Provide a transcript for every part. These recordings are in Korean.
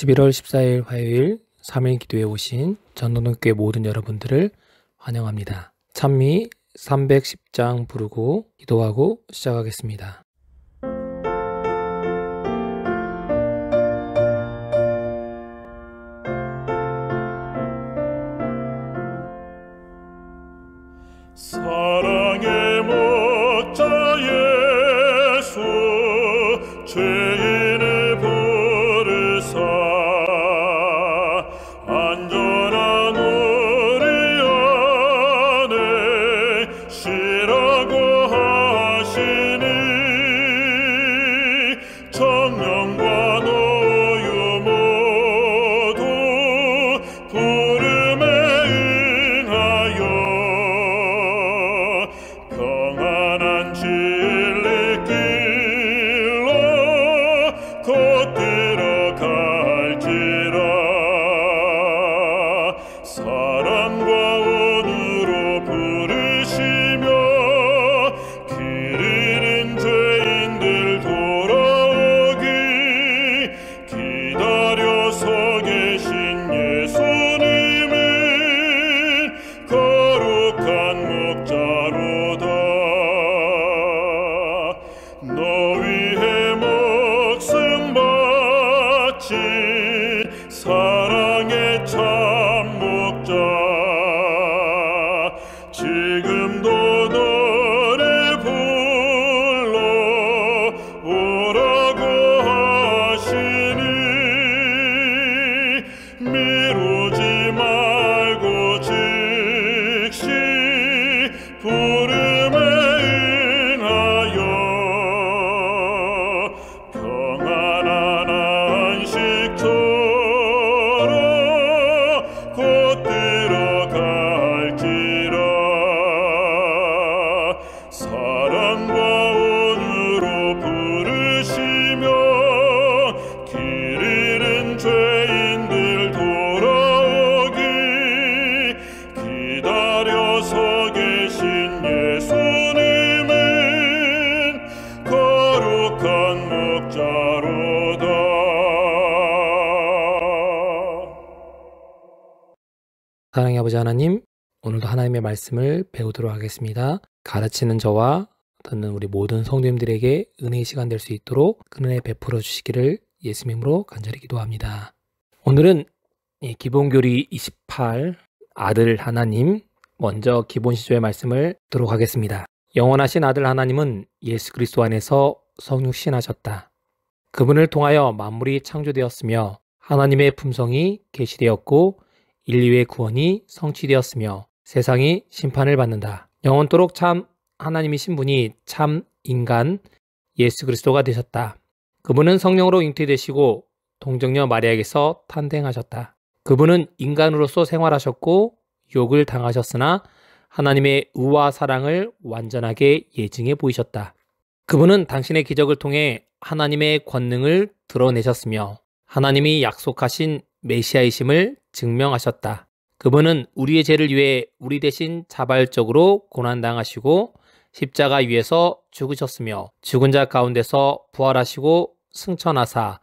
11월 14일 화요일 3일 기도에 오신 전도동교회 모든 여러분들을 환영합니다. 찬미 310장 부르고 기도하고 시작하겠습니다. 사랑의 목자 예수 죄인을 부르사 안전한 우리 안에 쉬라고 하시니 청년과 노유 모두 부름에 응하여 평안한 진리길로 곧 들어갈지라. 사랑과 온유로 부르시며 길 잃은 죄인들 돌아오기 기다려 서 계신 예수님은 거룩한 목자로다. 너 위해 목숨 바친 사랑의 참 목자 지금도 너를 불러 오라고 하시니 미루지 말고 즉시 부름에 응하여 평안한 안식처로 곧 들어갈지라. 사랑과 온유로 부르시며 길 잃은 죄인들 돌아오기 기다려 서 계신 예수님은 거룩한 목자로다. 사랑의 아버지 하나님, 오늘도 하나님의 말씀을 배우도록 하겠습니다. 가르치는 저와 듣는 우리 모든 성도님들에게 은혜의 시간 될 수 있도록 그 은혜 베풀어 주시기를 예수님 이름으로 간절히 기도합니다. 오늘은 기본교리 28 아들 하나님, 먼저 기본 시조의 말씀을 듣도록 하겠습니다. 영원하신 아들 하나님은 예수 그리스도 안에서 성육신하셨다. 그분을 통하여 만물이 창조되었으며 하나님의 품성이 계시되었고 인류의 구원이 성취되었으며 세상이 심판을 받는다. 영원토록 참 하나님이신 분이 참 인간 예수 그리스도가 되셨다. 그분은 성령으로 잉태되시고 동정녀 마리아에게서 탄생하셨다. 그분은 인간으로서 생활하셨고 욕을 당하셨으나 하나님의 의와 사랑을 완전하게 예증해 보이셨다. 그분은 당신의 기적을 통해 하나님의 권능을 드러내셨으며 하나님이 약속하신 메시아이심을 증명하셨다. 그분은 우리의 죄를 위해 우리 대신 자발적으로 고난당하시고 십자가 위에서 죽으셨으며 죽은 자 가운데서 부활하시고 승천하사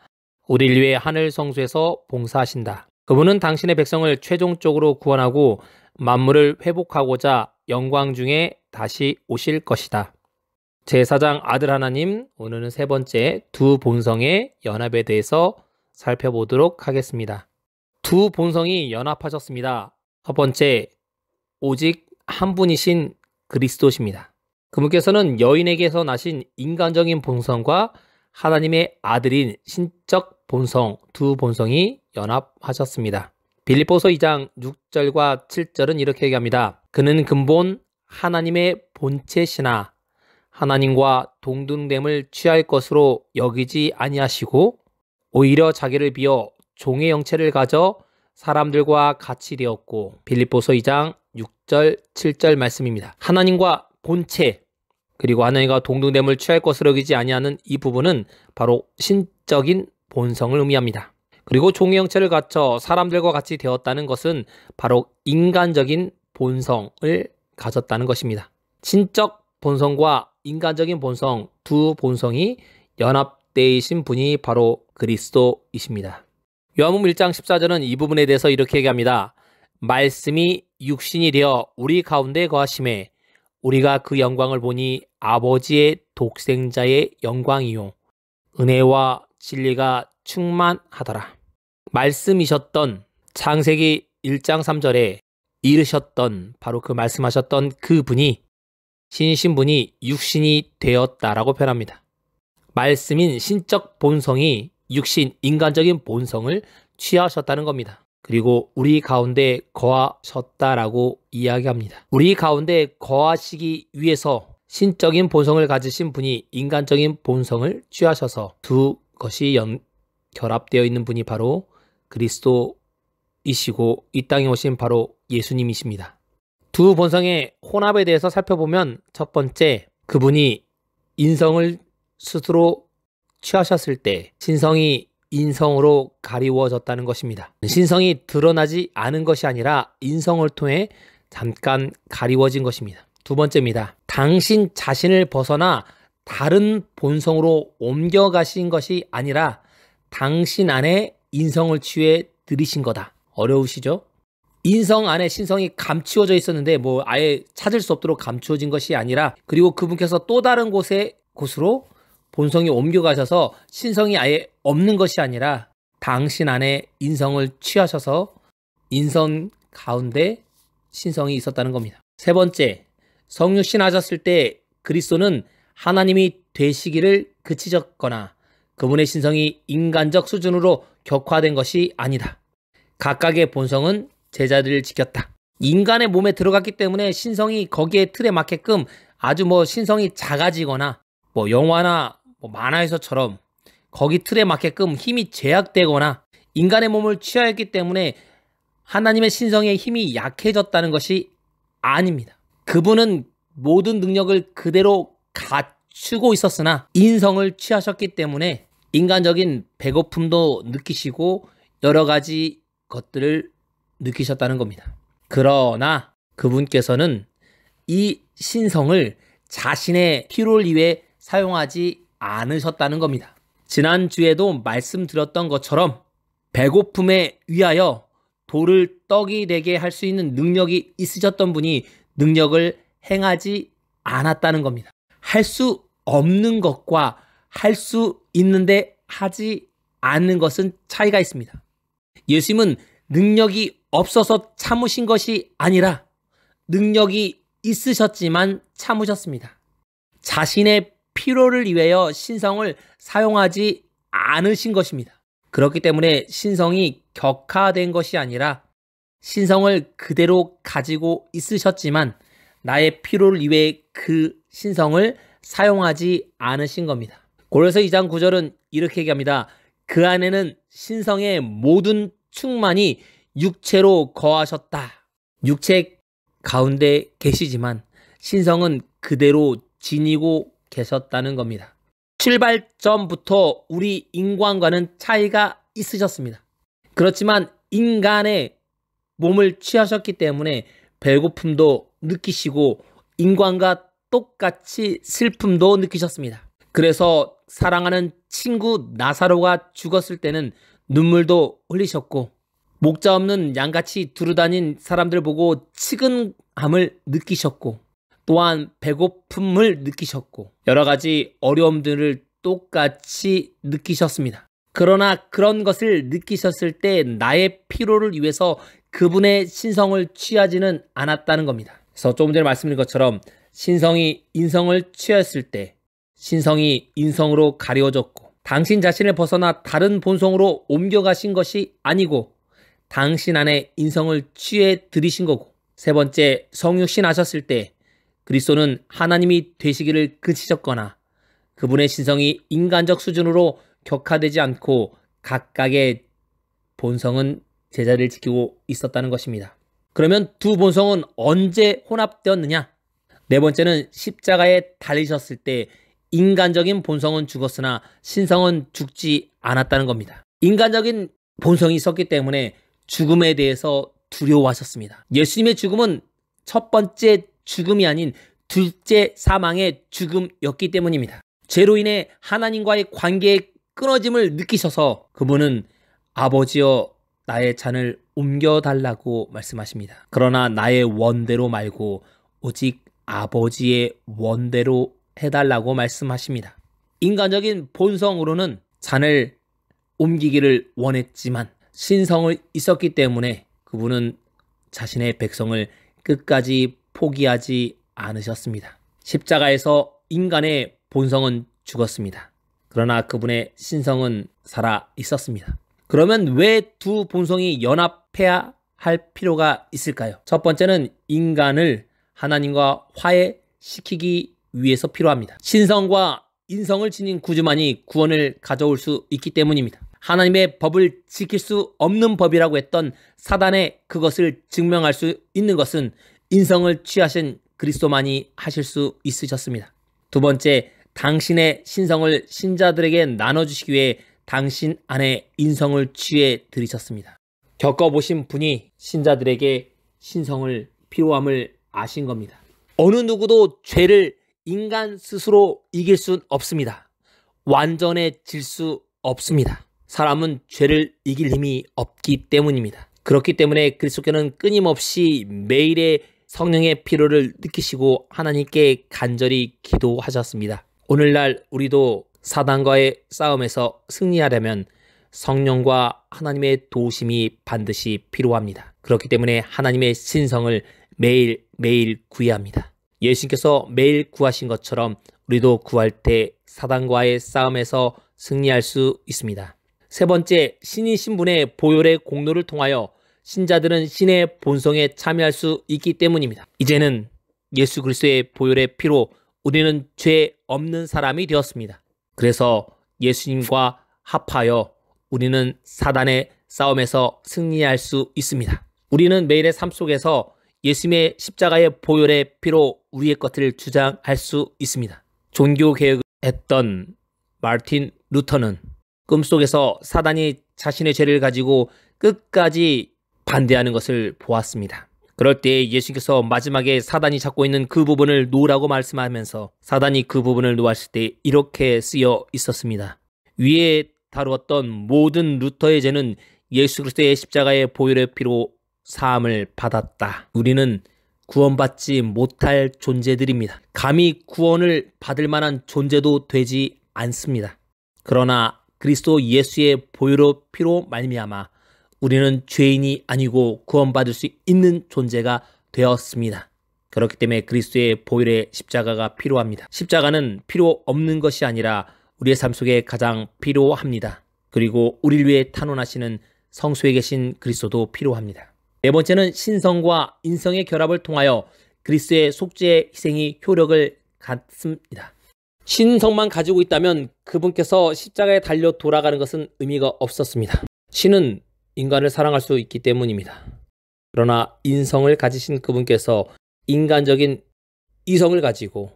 우리를 위해 하늘 성소에서 봉사하신다. 그분은 당신의 백성을 최종적으로 구원하고 만물을 회복하고자 영광 중에 다시 오실 것이다. 제4장 아들 하나님, 오늘은 세 번째 두 본성의 연합에 대해서 살펴보도록 하겠습니다. 두 본성이 연합하셨습니다. 첫 번째, 오직 한 분이신 그리스도십니다. 그분께서는 여인에게서 나신 인간적인 본성과 하나님의 아들인 신적 본성, 두 본성이 연합하셨습니다. 빌립보서 2장 6절과 7절은 이렇게 얘기합니다. 그는 근본 하나님의 본체시나 하나님과 동등됨을 취할 것으로 여기지 아니하시고 오히려 자기를 비어 종의 형체를 가져 사람들과 같이 되었고, 빌립보서 2장 6절 7절 말씀입니다. 하나님과 본체 그리고 하나님과 동등됨을 취할 것으로 여기지 아니하는 이 부분은 바로 신적인 본성을 의미합니다. 그리고 종의 형체를 갖춰 사람들과 같이 되었다는 것은 바로 인간적인 본성을 가졌다는 것입니다. 신적 본성과 인간적인 본성, 두 본성이 연합되어 있신 분이 바로 그리스도이십니다. 요한복음 1장 14절은 이 부분에 대해서 이렇게 얘기합니다. 말씀이 육신이 되어 우리 가운데 거하심에 우리가 그 영광을 보니 아버지의 독생자의 영광이요 은혜와 진리가 충만하더라. 말씀이셨던 창세기 1장 3절에 이르셨던 바로 그 말씀하셨던 그분이 신신분이 육신이 되었다라고 표현합니다. 말씀인 신적 본성이 육신 인간적인 본성을 취하셨다는 겁니다. 그리고 우리 가운데 거하셨다라고 이야기합니다. 우리 가운데 거하시기 위해서 신적인 본성을 가지신 분이 인간적인 본성을 취하셔서 두 것이 결합되어 있는 분이 바로 그리스도이시고 이 땅에 오신 바로 예수님이십니다. 두 본성의 혼합에 대해서 살펴보면 첫 번째, 그분이 인성을 스스로 취하셨을 때 신성이 인성으로 가리워졌다는 것입니다. 신성이 드러나지 않은 것이 아니라 인성을 통해 잠깐 가리워진 것입니다. 두 번째입니다. 당신 자신을 벗어나 다른 본성으로 옮겨가신 것이 아니라 당신 안에 인성을 취해 들이신 거다. 어려우시죠? 인성 안에 신성이 감추어져 있었는데 아예 찾을 수 없도록 감추어진 것이 아니라 그리고 그분께서 또 다른 곳으로 본성이 옮겨가셔서 신성이 아예 없는 것이 아니라 당신 안에 인성을 취하셔서 인성 가운데 신성이 있었다는 겁니다. 세 번째, 성육신 하셨을 때 그리스도는 하나님이 되시기를 그치셨거나 그분의 신성이 인간적 수준으로 격화된 것이 아니다. 각각의 본성은 제자들을 지켰다. 인간의 몸에 들어갔기 때문에 신성이 거기에 틀에 맞게끔 아주 신성이 작아지거나 영화나 만화에서처럼 거기 틀에 맞게끔 힘이 제약되거나 인간의 몸을 취하였기 때문에 하나님의 신성의 힘이 약해졌다는 것이 아닙니다. 그분은 모든 능력을 그대로 갖추고 있었으나 인성을 취하셨기 때문에 인간적인 배고픔도 느끼시고 여러 가지 것들을 느끼셨다는 겁니다. 그러나 그분께서는 이 신성을 자신의 필요를 위해 사용하지 않으셨다는 겁니다. 지난주에도 말씀드렸던 것처럼 배고픔에 위하여 돌을 떡이 되게 할 수 있는 능력이 있으셨던 분이 능력을 행하지 않았다는 겁니다. 할 수 없는 것과 할 수 있는데 하지 않는 것은 차이가 있습니다. 예수님은 능력이 없어서 참으신 것이 아니라 능력이 있으셨지만 참으셨습니다. 자신의 필요를 위하여 신성을 사용하지 않으신 것입니다. 그렇기 때문에 신성이 격화된 것이 아니라 신성을 그대로 가지고 있으셨지만 나의 필요를 위해 그 신성을 사용하지 않으신 겁니다. 고린도서 2장 9절은 이렇게 얘기합니다. 그 안에는 신성의 모든 충만이 육체로 거하셨다. 육체 가운데 계시지만 신성은 그대로 지니고 계셨다는 겁니다. 출발점부터 우리 인간과는 차이가 있으셨습니다. 그렇지만 인간의 몸을 취하셨기 때문에 배고픔도 느끼시고 인간과 똑같이 슬픔도 느끼셨습니다. 그래서 사랑하는 친구 나사로가 죽었을 때는 눈물도 흘리셨고 목자 없는 양같이 두루다닌 사람들 보고 측은함을 느끼셨고 또한 배고픔을 느끼셨고 여러 가지 어려움들을 똑같이 느끼셨습니다. 그러나 그런 것을 느끼셨을 때 나의 필요를 위해서 그분의 신성을 취하지는 않았다는 겁니다. 그래서 조금 전에 말씀드린 것처럼 신성이 인성을 취했을 때 신성이 인성으로 가려졌고 당신 자신을 벗어나 다른 본성으로 옮겨가신 것이 아니고 당신 안에 인성을 취해 들이신 거고 세 번째 성육신 하셨을 때 그리스도는 하나님이 되시기를 그치셨거나 그분의 신성이 인간적 수준으로 격화되지 않고 각각의 본성은 제자리를 지키고 있었다는 것입니다. 그러면 두 본성은 언제 혼합되었느냐? 네 번째는 십자가에 달리셨을 때 인간적인 본성은 죽었으나 신성은 죽지 않았다는 겁니다. 인간적인 본성이 있었기 때문에 죽음에 대해서 두려워하셨습니다. 예수님의 죽음은 첫 번째 죽음이 아닌 둘째 사망의 죽음이었기 때문입니다. 죄로 인해 하나님과의 관계의 끊어짐을 느끼셔서 그분은 아버지여 나의 잔을 옮겨달라고 말씀하십니다. 그러나 나의 원대로 말고 오직 아버지의 원대로 해달라고 말씀하십니다. 인간적인 본성으로는 잔을 옮기기를 원했지만 신성을 있었기 때문에 그분은 자신의 백성을 끝까지 포기하지 않으셨습니다. 십자가에서 인간의 본성은 죽었습니다. 그러나 그분의 신성은 살아 있었습니다. 그러면 왜 두 본성이 연합해야 할 필요가 있을까요? 첫 번째는 인간을 하나님과 화해시키기 위해서 필요합니다. 신성과 인성을 지닌 구주만이 구원을 가져올 수 있기 때문입니다. 하나님의 법을 지킬 수 없는 법이라고 했던 사단의 그것을 증명할 수 있는 것은 인성을 취하신 그리스도만이 하실 수 있으셨습니다. 두 번째, 당신의 신성을 신자들에게 나눠주시기 위해 당신 안에 인성을 취해 들이셨습니다. 겪어보신 분이 신자들에게 신성을 필요함을 아신 겁니다. 어느 누구도 죄를 인간 스스로 이길 수 없습니다. 완전해질 수 없습니다. 사람은 죄를 이길 힘이 없기 때문입니다. 그렇기 때문에 그리스도께는 끊임없이 매일의 성령의 필요를 느끼시고 하나님께 간절히 기도하셨습니다. 오늘날 우리도 사단과의 싸움에서 승리하려면 성령과 하나님의 도우심이 반드시 필요합니다. 그렇기 때문에 하나님의 신성을 매일 구해야 합니다. 예수님께서 매일 구하신 것처럼 우리도 구할 때 사단과의 싸움에서 승리할 수 있습니다. 세 번째, 신이신 분의 보혈의 공로를 통하여 신자들은 신의 본성에 참여할 수 있기 때문입니다. 이제는 예수 그리스도의 보혈의 피로 우리는 죄 없는 사람이 되었습니다. 그래서 예수님과 합하여 우리는 사단의 싸움에서 승리할 수 있습니다. 우리는 매일의 삶 속에서 예수님의 십자가의 보혈의 피로 우리의 것을 주장할 수 있습니다. 종교개혁을 했던 마르틴 루터는 꿈속에서 사단이 자신의 죄를 가지고 끝까지 반대하는 것을 보았습니다. 그럴 때 예수님께서 마지막에 사단이 잡고 있는 그 부분을 놓으라고 말씀하면서 사단이 그 부분을 놓았을 때 이렇게 쓰여 있었습니다. 위에 다루었던 모든 루터의 죄는 예수 그리스도의 십자가의 보혈의 피로 사함을 받았다. 우리는 구원받지 못할 존재들입니다. 감히 구원을 받을 만한 존재도 되지 않습니다. 그러나 그리스도 예수의 보혈의 피로 말미암아 우리는 죄인이 아니고 구원받을 수 있는 존재가 되었습니다. 그렇기 때문에 그리스도의 보혈의 십자가가 필요합니다. 십자가는 필요 없는 것이 아니라 우리의 삶 속에 가장 필요합니다. 그리고 우리를 위해 탄원하시는 성소에 계신 그리스도도 필요합니다. 네 번째는 신성과 인성의 결합을 통하여 그리스도의 속죄의 희생이 효력을 갖습니다. 신성만 가지고 있다면 그분께서 십자가에 달려 돌아가는 것은 의미가 없었습니다. 신은 인간을 사랑할 수 있기 때문입니다. 그러나 인성을 가지신 그분께서 인간적인 이성을 가지고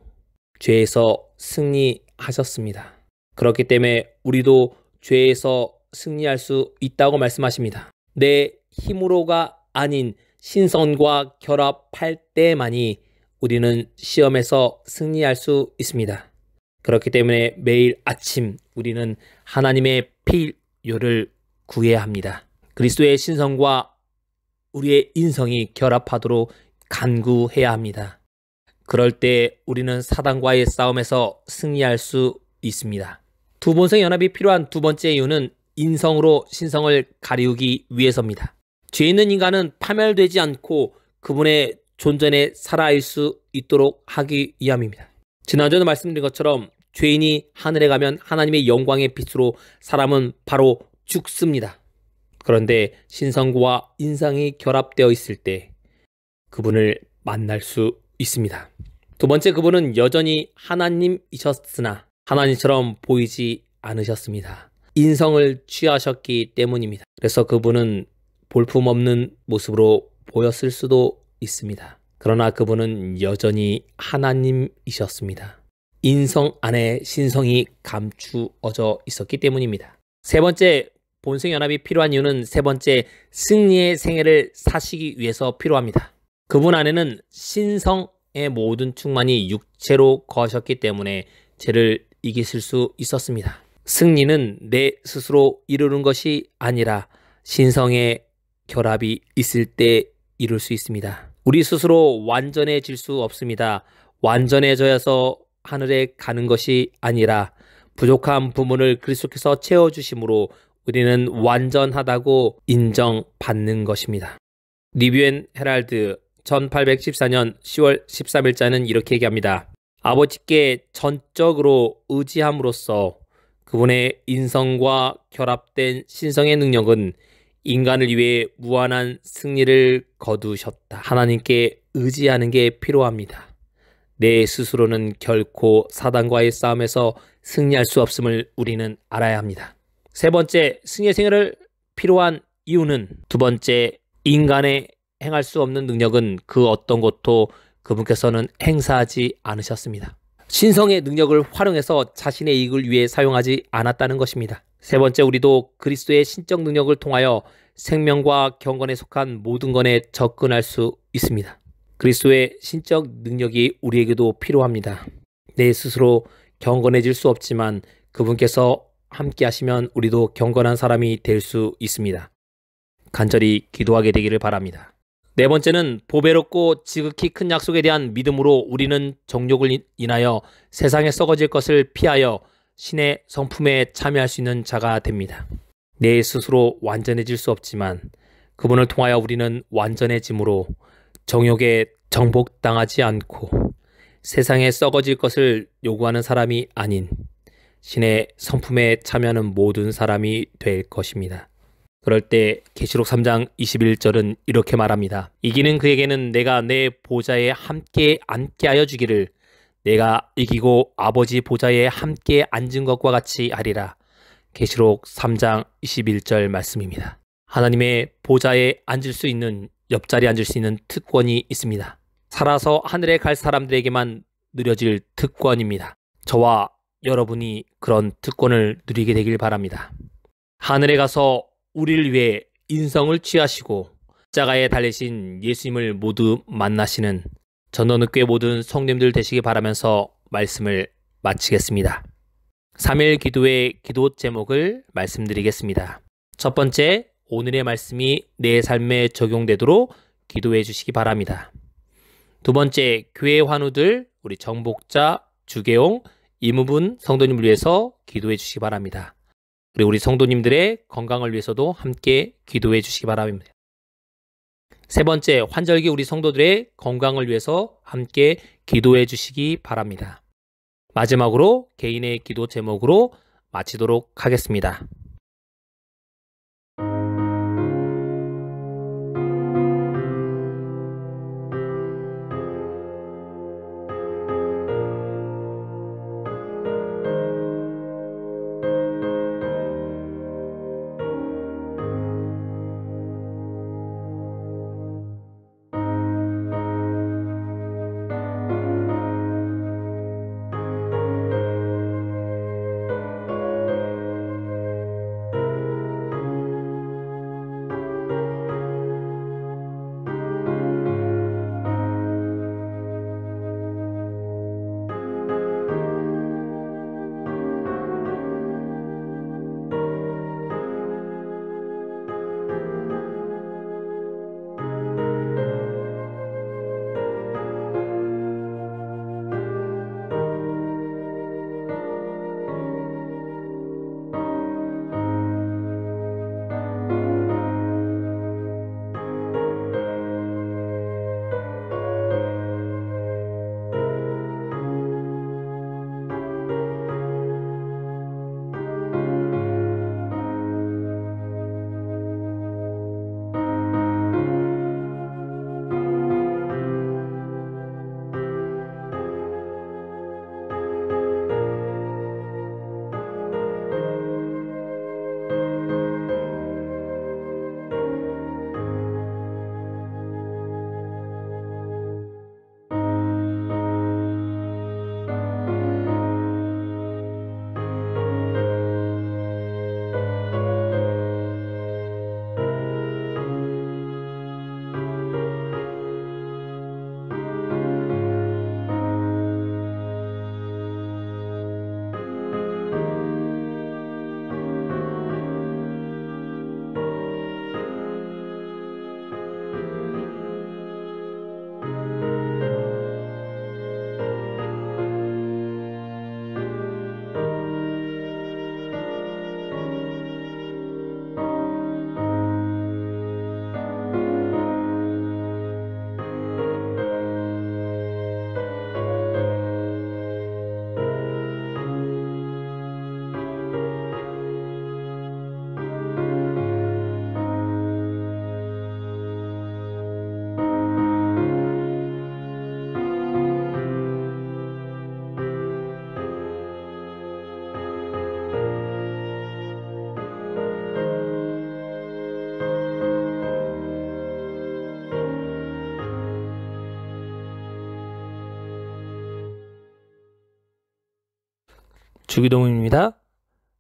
죄에서 승리하셨습니다. 그렇기 때문에 우리도 죄에서 승리할 수 있다고 말씀하십니다. 내 힘으로가 아닌 신성과 결합할 때만이 우리는 시험에서 승리할 수 있습니다. 그렇기 때문에 매일 아침 우리는 하나님의 필요를 구해야 합니다. 그리스도의 신성과 우리의 인성이 결합하도록 간구해야 합니다. 그럴 때 우리는 사단과의 싸움에서 승리할 수 있습니다. 두 본성의 연합이 필요한 두 번째 이유는 인성으로 신성을 가리우기 위해서입니다. 죄 있는 인간은 파멸되지 않고 그분의 존전에 살아있을 수 있도록 하기 위함입니다. 지난주에도 말씀드린 것처럼 죄인이 하늘에 가면 하나님의 영광의 빛으로 사람은 바로 죽습니다. 그런데 신성과 인성이 결합되어 있을 때 그분을 만날 수 있습니다. 두 번째, 그분은 여전히 하나님이셨으나 하나님처럼 보이지 않으셨습니다. 인성을 취하셨기 때문입니다. 그래서 그분은 볼품없는 모습으로 보였을 수도 있습니다. 그러나 그분은 여전히 하나님이셨습니다. 인성 안에 신성이 감추어져 있었기 때문입니다. 세 번째, 본성 연합이 필요한 이유는 세 번째, 승리의 생애를 사시기 위해서 필요합니다. 그분 안에는 신성의 모든 충만이 육체로 거하셨기 때문에 죄를 이기실 수 있었습니다. 승리는 내 스스로 이루는 것이 아니라 신성의 결합이 있을 때 이룰 수 있습니다. 우리 스스로 완전해질 수 없습니다. 완전해져서 하늘에 가는 것이 아니라 부족한 부분을 그리스도께서 채워주심으로 우리는 완전하다고 인정받는 것입니다. 리뷰 & 헤랄드 1814년 10월 13일자는 이렇게 얘기합니다. 아버지께 전적으로 의지함으로써 그분의 인성과 결합된 신성의 능력은 인간을 위해 무한한 승리를 거두셨다. 하나님께 의지하는 게 필요합니다. 내 스스로는 결코 사단과의 싸움에서 승리할 수 없음을 우리는 알아야 합니다. 세 번째, 승리의 생애를 필요한 이유는 두 번째, 인간의 행할 수 없는 능력은 그 어떤 것도 그분께서는 행사하지 않으셨습니다. 신성의 능력을 활용해서 자신의 이익을 위해 사용하지 않았다는 것입니다. 세 번째, 우리도 그리스도의 신적 능력을 통하여 생명과 경건에 속한 모든 것에 접근할 수 있습니다. 그리스도의 신적 능력이 우리에게도 필요합니다. 내 스스로 경건해질 수 없지만 그분께서 함께 하시면 우리도 경건한 사람이 될 수 있습니다. 간절히 기도하게 되기를 바랍니다. 네 번째는 보배롭고 지극히 큰 약속에 대한 믿음으로 우리는 정욕을 인하여 세상에 썩어질 것을 피하여 신의 성품에 참여할 수 있는 자가 됩니다. 내 스스로 완전해질 수 없지만 그분을 통하여 우리는 완전해짐으로 정욕에 정복당하지 않고 세상에 썩어질 것을 요구하는 사람이 아닌 신의 성품에 참여하는 모든 사람이 될 것입니다. 그럴 때 계시록 3장 21절은 이렇게 말합니다. 이기는 그에게는 내가 내 보좌에 함께 앉게 하여 주기를 내가 이기고 아버지 보좌에 함께 앉은 것과 같이 하리라. 계시록 3장 21절 말씀입니다. 하나님의 보좌에 앉을 수 있는, 옆자리에 앉을 수 있는 특권이 있습니다. 살아서 하늘에 갈 사람들에게만 누려질 특권입니다. 저와 여러분이 그런 특권을 누리게 되길 바랍니다. 하늘에 가서 우리를 위해 인성을 취하시고 십자가에 달리신 예수님을 모두 만나시는 전원의교회 모든 성도님들 되시기 바라면서 말씀을 마치겠습니다. 3일 기도의 기도 제목을 말씀드리겠습니다. 첫 번째, 오늘의 말씀이 내 삶에 적용되도록 기도해 주시기 바랍니다. 두 번째, 교회 환우들, 우리 정복자, 주계용, 이무분 성도님을 위해서 기도해 주시기 바랍니다. 그리고 우리 성도님들의 건강을 위해서도 함께 기도해 주시기 바랍니다. 세 번째, 환절기 우리 성도들의 건강을 위해서 함께 기도해 주시기 바랍니다. 마지막으로 개인의 기도 제목으로 마치도록 하겠습니다. 주기도문입니다.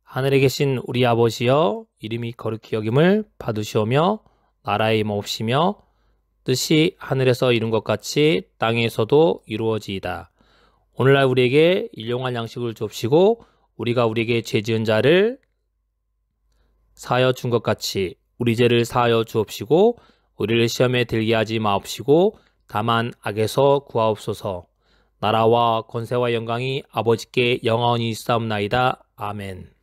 하늘에 계신 우리 아버지여, 이름이 거룩히 여김을 받으시오며 나라의 임하옵시며 뜻이 하늘에서 이룬 것 같이 땅에서도 이루어지이다. 오늘날 우리에게 일용할 양식을 주옵시고 우리가 우리에게 죄 지은 자를 사하여 준 것 같이 우리 죄를 사하여 주옵시고 우리를 시험에 들게 하지 마옵시고 다만 악에서 구하옵소서. 나라와 권세와 영광이 아버지께 영원히 있사옵나이다. 아멘.